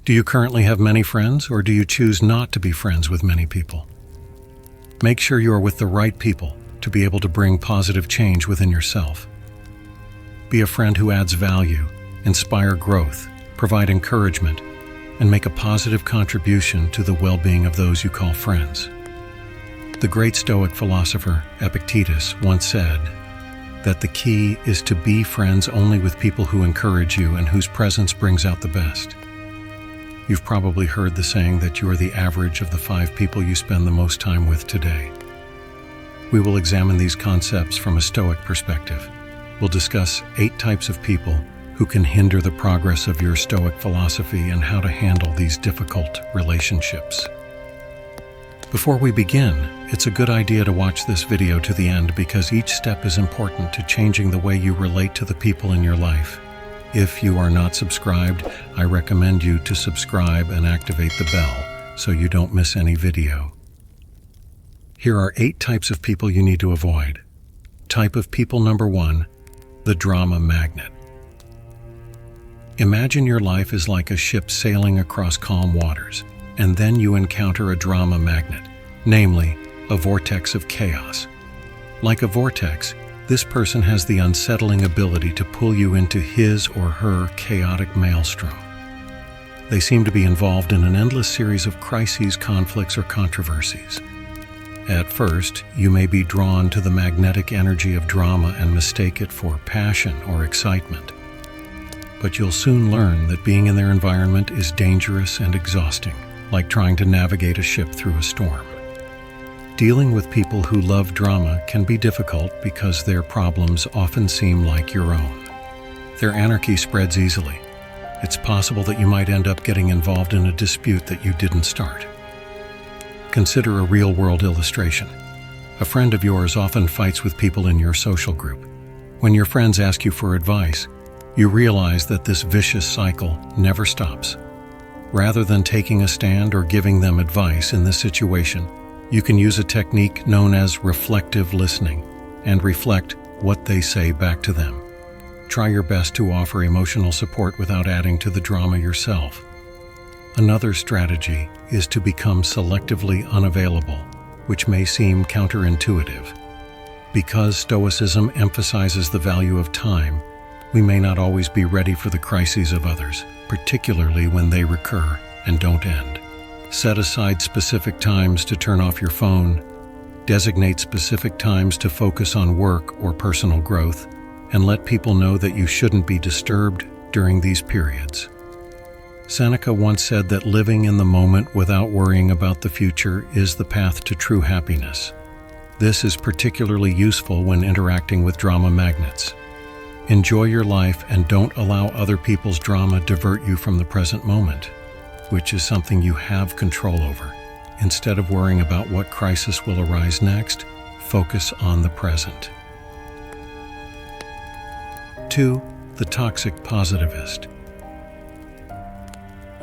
Do you currently have many friends, or do you choose not to be friends with many people? Make sure you are with the right people to be able to bring positive change within yourself. Be a friend who adds value, inspire growth, provide encouragement, and make a positive contribution to the well-being of those you call friends. The great Stoic philosopher Epictetus once said that the key is to be friends only with people who encourage you and whose presence brings out the best. You've probably heard the saying that you are the average of the 5 people you spend the most time with today. We will examine these concepts from a Stoic perspective. We'll discuss 8 types of people who can hinder the progress of your Stoic philosophy and how to handle these difficult relationships. Before we begin, it's a good idea to watch this video to the end because each step is important to changing the way you relate to the people in your life. If you are not subscribed, I recommend you to subscribe and activate the bell so you don't miss any video. Here are 8 types of people you need to avoid. Type of people number 1, the drama magnet. Imagine your life is like a ship sailing across calm waters, and then you encounter a drama magnet, namely, a vortex of chaos. Like a vortex, this person has the unsettling ability to pull you into his or her chaotic maelstrom. They seem to be involved in an endless series of crises, conflicts, or controversies. At first, you may be drawn to the magnetic energy of drama and mistake it for passion or excitement. But you'll soon learn that being in their environment is dangerous and exhausting, like trying to navigate a ship through a storm. Dealing with people who love drama can be difficult because their problems often seem like your own. Their anarchy spreads easily. It's possible that you might end up getting involved in a dispute that you didn't start. Consider a real-world illustration. A friend of yours often fights with people in your social group. When your friends ask you for advice, you realize that this vicious cycle never stops. Rather than taking a stand or giving them advice in this situation, you can use a technique known as reflective listening and reflect what they say back to them. Try your best to offer emotional support without adding to the drama yourself. Another strategy is to become selectively unavailable, which may seem counterintuitive. Because Stoicism emphasizes the value of time, we may not always be ready for the crises of others, particularly when they recur and don't end. Set aside specific times to turn off your phone, designate specific times to focus on work or personal growth, and let people know that you shouldn't be disturbed during these periods. Seneca once said that living in the moment without worrying about the future is the path to true happiness. This is particularly useful when interacting with drama magnets. Enjoy your life and don't allow other people's drama divert you from the present moment, which is something you have control over. Instead of worrying about what crisis will arise next, focus on the present. 2. The toxic positivist.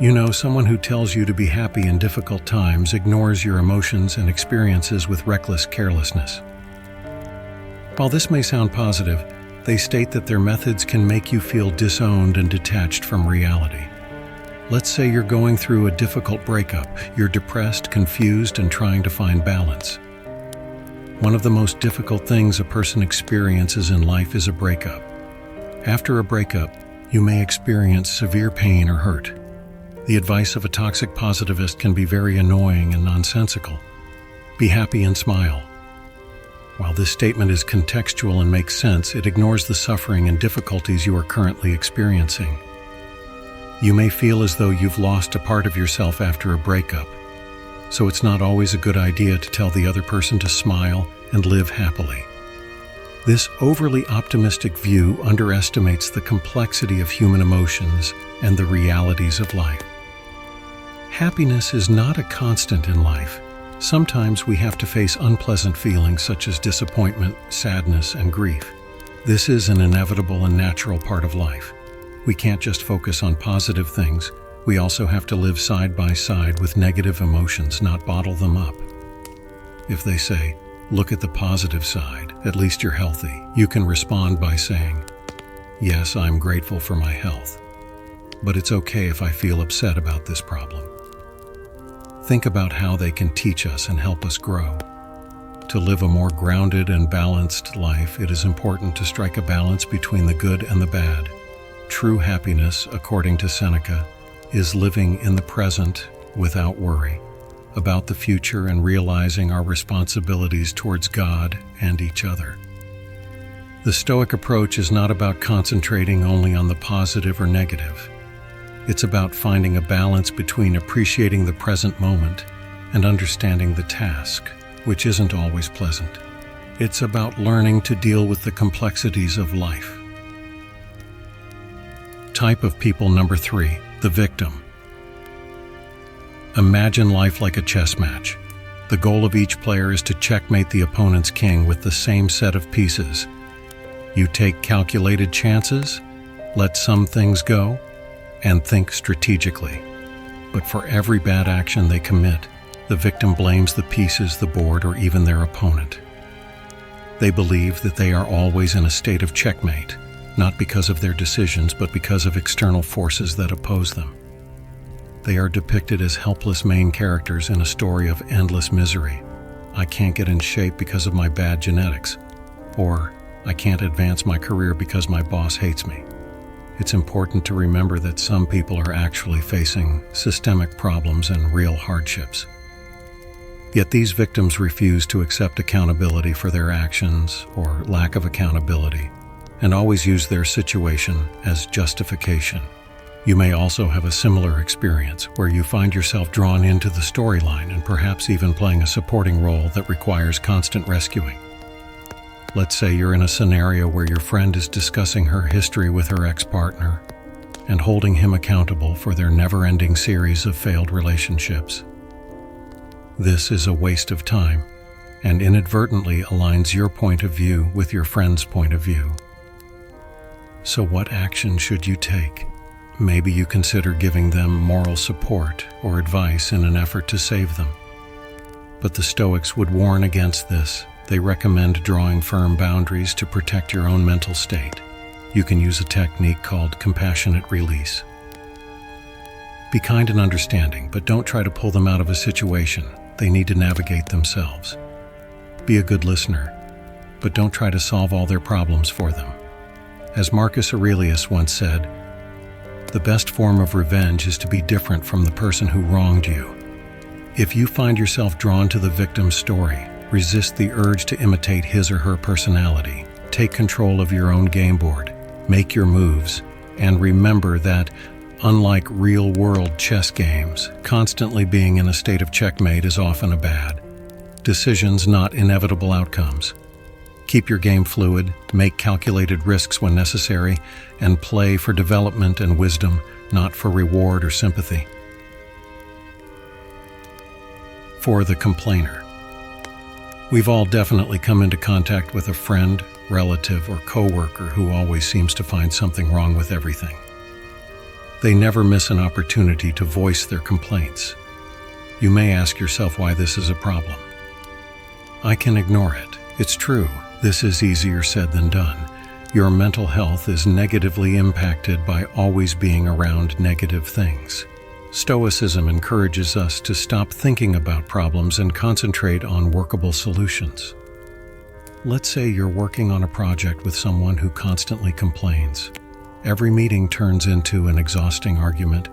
You know, someone who tells you to be happy in difficult times ignores your emotions and experiences with reckless carelessness. While this may sound positive, they state that their methods can make you feel disowned and detached from reality. Let's say you're going through a difficult breakup. You're depressed, confused, and trying to find balance. One of the most difficult things a person experiences in life is a breakup. After a breakup, you may experience severe pain or hurt. The advice of a toxic positivist can be very annoying and nonsensical. Be happy and smile. While this statement is contextual and makes sense, it ignores the suffering and difficulties you are currently experiencing. You may feel as though you've lost a part of yourself after a breakup, so it's not always a good idea to tell the other person to smile and live happily. This overly optimistic view underestimates the complexity of human emotions and the realities of life. Happiness is not a constant in life. Sometimes we have to face unpleasant feelings such as disappointment, sadness, and grief. This is an inevitable and natural part of life. We can't just focus on positive things. We also have to live side by side with negative emotions, not bottle them up. If they say, "Look at the positive side, at least you're healthy," you can respond by saying, "Yes, I'm grateful for my health." but it's okay if I feel upset about this problem. Think about how they can teach us and help us grow. To live a more grounded and balanced life, it is important to strike a balance between the good and the bad. True happiness, according to Seneca, is living in the present without worry about the future and realizing our responsibilities towards God and each other. The Stoic approach is not about concentrating only on the positive or negative. It's about finding a balance between appreciating the present moment and understanding the task, which isn't always pleasant. It's about learning to deal with the complexities of life. Type of people number 3, the victim. Imagine life like a chess match. The goal of each player is to checkmate the opponent's king with the same set of pieces. You take calculated chances, let some things go, and think strategically. But for every bad action they commit, the victim blames the pieces, the board, or even their opponent. They believe that they are always in a state of checkmate, not because of their decisions, but because of external forces that oppose them. They are depicted as helpless main characters in a story of endless misery. I can't get in shape because of my bad genetics, or I can't advance my career because my boss hates me. It's important to remember that some people are actually facing systemic problems and real hardships. Yet these victims refuse to accept accountability for their actions or lack of accountability, and always use their situation as justification. You may also have a similar experience where you find yourself drawn into the storyline and perhaps even playing a supporting role that requires constant rescuing. Let's say you're in a scenario where your friend is discussing her history with her ex-partner and holding him accountable for their never-ending series of failed relationships. This is a waste of time and inadvertently aligns your point of view with your friend's point of view. So what action should you take? Maybe you consider giving them moral support or advice in an effort to save them. But the Stoics would warn against this. They recommend drawing firm boundaries to protect your own mental state. You can use a technique called compassionate release. Be kind and understanding, but don't try to pull them out of a situation. They need to navigate themselves. Be a good listener, but don't try to solve all their problems for them. As Marcus Aurelius once said, the best form of revenge is to be different from the person who wronged you. If you find yourself drawn to the victim's story, resist the urge to imitate his or her personality. Take control of your own game board, make your moves, and remember that, unlike real-world chess games, constantly being in a state of checkmate is often a bad. Decisions, not inevitable outcomes. Keep your game fluid, make calculated risks when necessary, and play for development and wisdom, not for reward or sympathy. For the complainer. We've all definitely come into contact with a friend, relative, or coworker who always seems to find something wrong with everything. They never miss an opportunity to voice their complaints. You may ask yourself why this is a problem. I can ignore it. It's true. This is easier said than done. Your mental health is negatively impacted by always being around negative things. Stoicism encourages us to stop thinking about problems and concentrate on workable solutions. Let's say you're working on a project with someone who constantly complains. Every meeting turns into an exhausting argument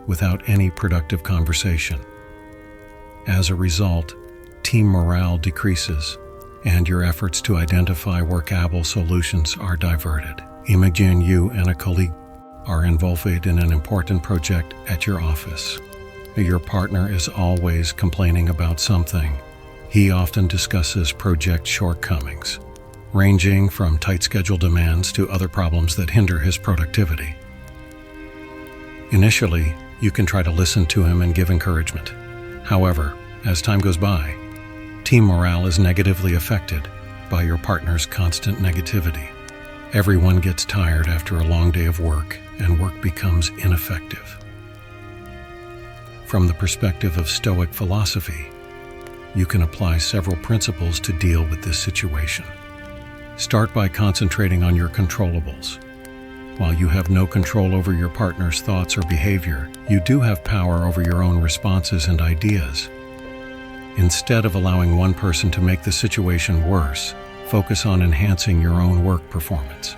without any productive conversation. As a result, team morale decreases, and your efforts to identify workable solutions are diverted. Imagine you and a colleague are involved in an important project at your office. Your partner is always complaining about something. He often discusses project shortcomings, ranging from tight schedule demands to other problems that hinder his productivity. Initially, you can try to listen to him and give encouragement. However, as time goes by, team morale is negatively affected by your partner's constant negativity. Everyone gets tired after a long day of work, and work becomes ineffective. From the perspective of Stoic philosophy, you can apply several principles to deal with this situation. Start by concentrating on your controllables. While you have no control over your partner's thoughts or behavior, you do have power over your own responses and ideas. Instead of allowing one person to make the situation worse, focus on enhancing your own work performance.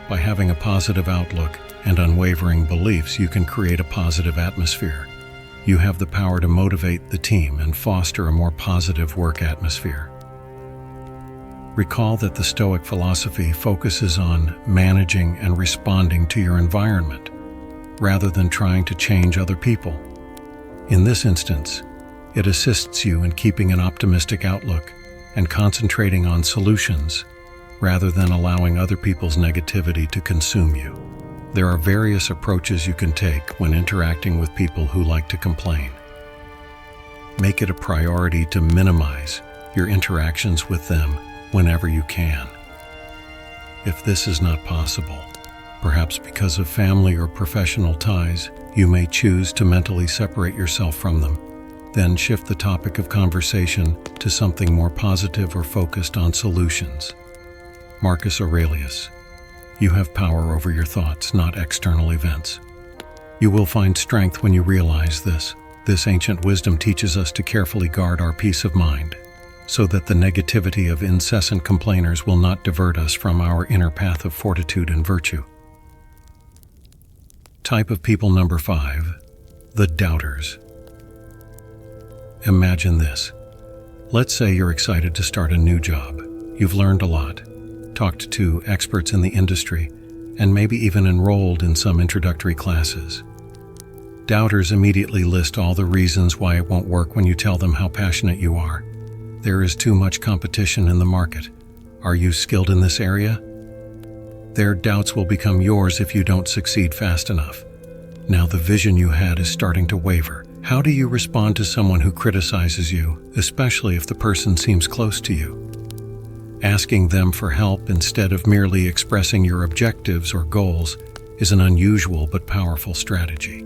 By having a positive outlook and unwavering beliefs, you can create a positive atmosphere. You have the power to motivate the team and foster a more positive work atmosphere. Recall that the Stoic philosophy focuses on managing and responding to your environment, rather than trying to change other people. In this instance, it assists you in keeping an optimistic outlook and concentrating on solutions, rather than allowing other people's negativity to consume you. There are various approaches you can take when interacting with people who like to complain. Make it a priority to minimize your interactions with them whenever you can. If this is not possible, perhaps because of family or professional ties, you may choose to mentally separate yourself from them. Then shift the topic of conversation to something more positive or focused on solutions. Marcus Aurelius: you have power over your thoughts, not external events. You will find strength when you realize this. This ancient wisdom teaches us to carefully guard our peace of mind, so that the negativity of incessant complainers will not divert us from our inner path of fortitude and virtue. Type of people number 5, the doubters. Imagine this. Let's say you're excited to start a new job. You've learned a lot, talked to experts in the industry, and maybe even enrolled in some introductory classes. Doubters immediately list all the reasons why it won't work when you tell them how passionate you are. There is too much competition in the market. Are you skilled in this area? Their doubts will become yours if you don't succeed fast enough. Now the vision you had is starting to waver. How do you respond to someone who criticizes you, especially if the person seems close to you? Asking them for help instead of merely expressing your objectives or goals is an unusual but powerful strategy.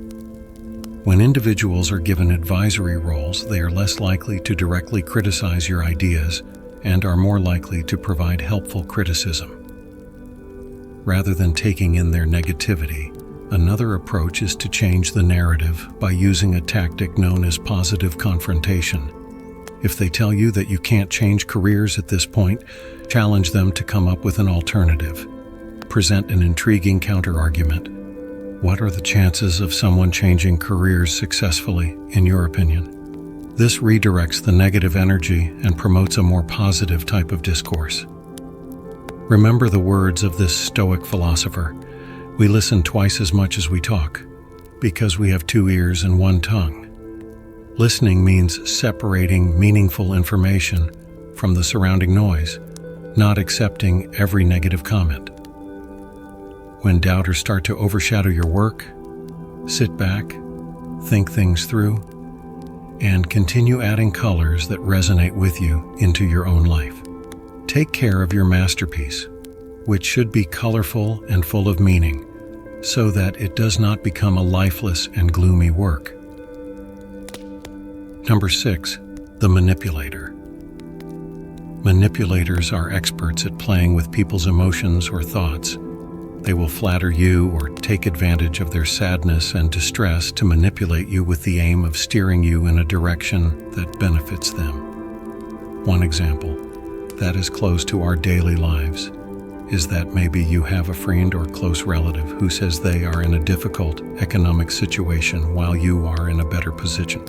When individuals are given advisory roles, they are less likely to directly criticize your ideas and are more likely to provide helpful criticism. Rather than taking in their negativity, another approach is to change the narrative by using a tactic known as positive confrontation. If they tell you that you can't change careers at this point, challenge them to come up with an alternative. Present an intriguing counterargument. What are the chances of someone changing careers successfully, in your opinion? This redirects the negative energy and promotes a more positive type of discourse. Remember the words of this Stoic philosopher: we listen twice as much as we talk, because we have 2 ears and 1 tongue. Listening means separating meaningful information from the surrounding noise, not accepting every negative comment. When doubters start to overshadow your work, sit back, think things through, and continue adding colors that resonate with you into your own life. Take care of your masterpiece, which should be colorful and full of meaning, so that it does not become a lifeless and gloomy work. Number 6, the manipulator. Manipulators are experts at playing with people's emotions or thoughts. They will flatter you or take advantage of their sadness and distress to manipulate you with the aim of steering you in a direction that benefits them. One example that is close to our daily lives is that maybe you have a friend or close relative who says they are in a difficult economic situation while you are in a better position.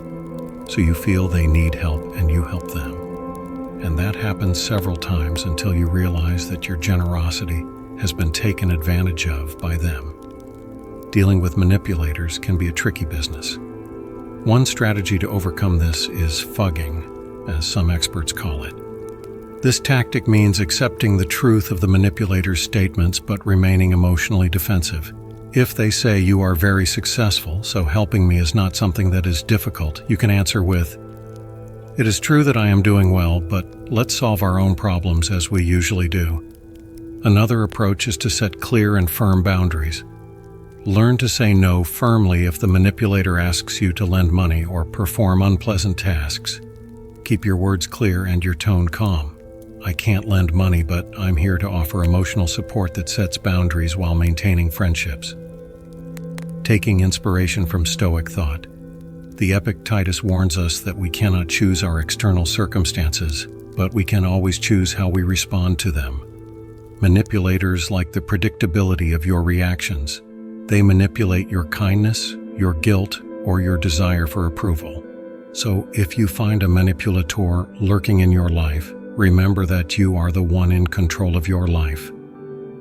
So you feel they need help and you help them. And that happens several times until you realize that your generosity has been taken advantage of by them. Dealing with manipulators can be a tricky business. One strategy to overcome this is fugging, as some experts call it. This tactic means accepting the truth of the manipulator's statements but remaining emotionally defensive. If they say you are very successful, so helping me is not something that is difficult, you can answer with, "It is true that I am doing well, but let's solve our own problems as we usually do." Another approach is to set clear and firm boundaries. Learn to say no firmly if the manipulator asks you to lend money or perform unpleasant tasks. Keep your words clear and your tone calm. I can't lend money, but I'm here to offer emotional support that sets boundaries while maintaining friendships. Taking inspiration from Stoic thought, the Epictetus warns us that we cannot choose our external circumstances, but we can always choose how we respond to them. Manipulators like the predictability of your reactions. They manipulate your kindness, your guilt, or your desire for approval. So if you find a manipulator lurking in your life, remember that you are the one in control of your life.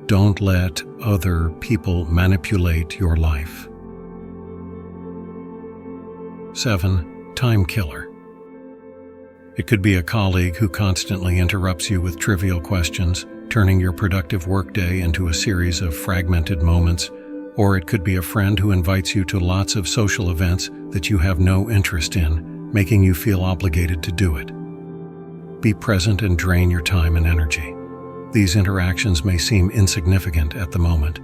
Don't let other people manipulate your life. 7. Time killer. It could be a colleague who constantly interrupts you with trivial questions, turning your productive workday into a series of fragmented moments, or it could be a friend who invites you to lots of social events that you have no interest in, making you feel obligated to do it. Be present and drain your time and energy. These interactions may seem insignificant at the moment,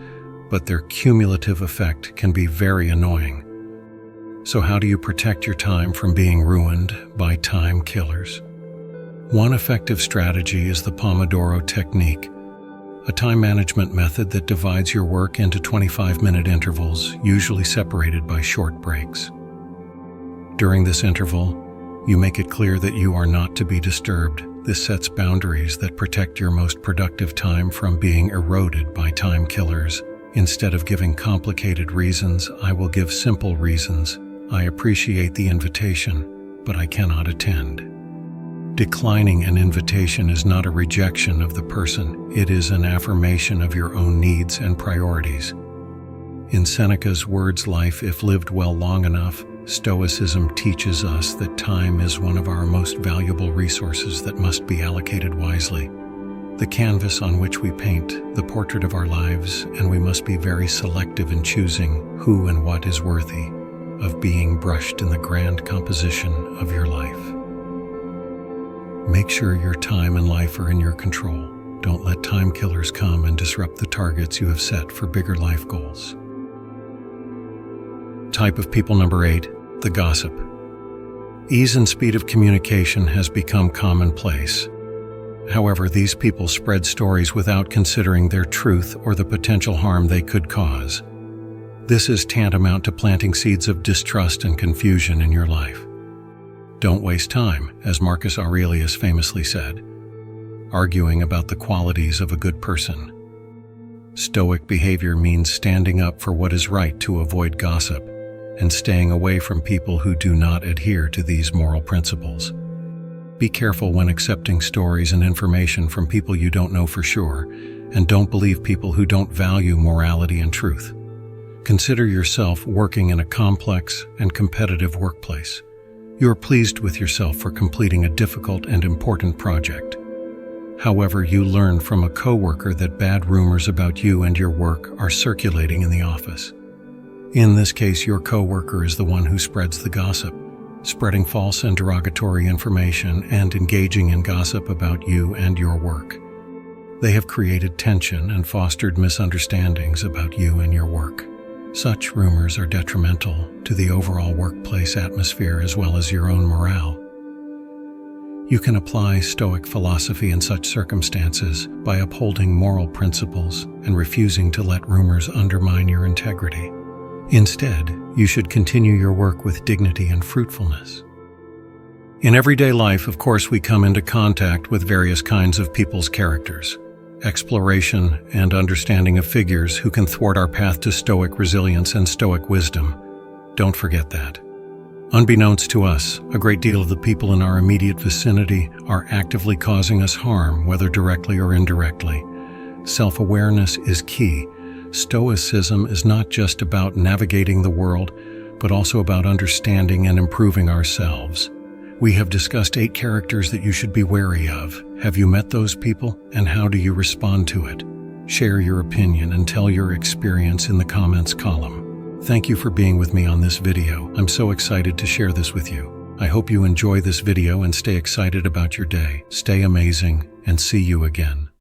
but their cumulative effect can be very annoying. So how do you protect your time from being ruined by time killers? One effective strategy is the Pomodoro technique, a time management method that divides your work into 25-minute intervals, usually separated by short breaks. During this interval, you make it clear that you are not to be disturbed. This sets boundaries that protect your most productive time from being eroded by time killers. Instead of giving complicated reasons, I will give simple reasons. I appreciate the invitation, but I cannot attend. Declining an invitation is not a rejection of the person, it is an affirmation of your own needs and priorities. In Seneca's words, life, if lived well long enough, Stoicism teaches us that time is one of our most valuable resources that must be allocated wisely. The canvas on which we paint the portrait of our lives, and we must be very selective in choosing who and what is worthy of being brushed in the grand composition of your life. Make sure your time and life are in your control. Don't let time killers come and disrupt the targets you have set for bigger life goals. Type of people number 8, the gossip. Ease and speed of communication has become commonplace. However, these people spread stories without considering their truth or the potential harm they could cause. This is tantamount to planting seeds of distrust and confusion in your life. Don't waste time, as Marcus Aurelius famously said, arguing about the qualities of a good person. Stoic behavior means standing up for what is right to avoid gossip, and staying away from people who do not adhere to these moral principles. Be careful when accepting stories and information from people you don't know for sure, and don't believe people who don't value morality and truth. Consider yourself working in a complex and competitive workplace. You are pleased with yourself for completing a difficult and important project. However, you learn from a coworker that bad rumors about you and your work are circulating in the office. In this case, your coworker is the one who spreads the gossip, spreading false and derogatory information and engaging in gossip about you and your work. They have created tension and fostered misunderstandings about you and your work. Such rumors are detrimental to the overall workplace atmosphere as well as your own morale. You can apply Stoic philosophy in such circumstances by upholding moral principles and refusing to let rumors undermine your integrity. Instead, you should continue your work with dignity and fruitfulness. In everyday life, of course, we come into contact with various kinds of people's characters. Exploration and understanding of figures who can thwart our path to Stoic resilience and Stoic wisdom. Don't forget that. Unbeknownst to us, a great deal of the people in our immediate vicinity are actively causing us harm, whether directly or indirectly. Self-awareness is key. Stoicism is not just about navigating the world, but also about understanding and improving ourselves. We have discussed 8 characters that you should be wary of. Have you met those people, and how do you respond to it? Share your opinion and tell your experience in the comments column. Thank you for being with me on this video. I'm so excited to share this with you. I hope you enjoy this video and stay excited about your day. Stay amazing, and see you again.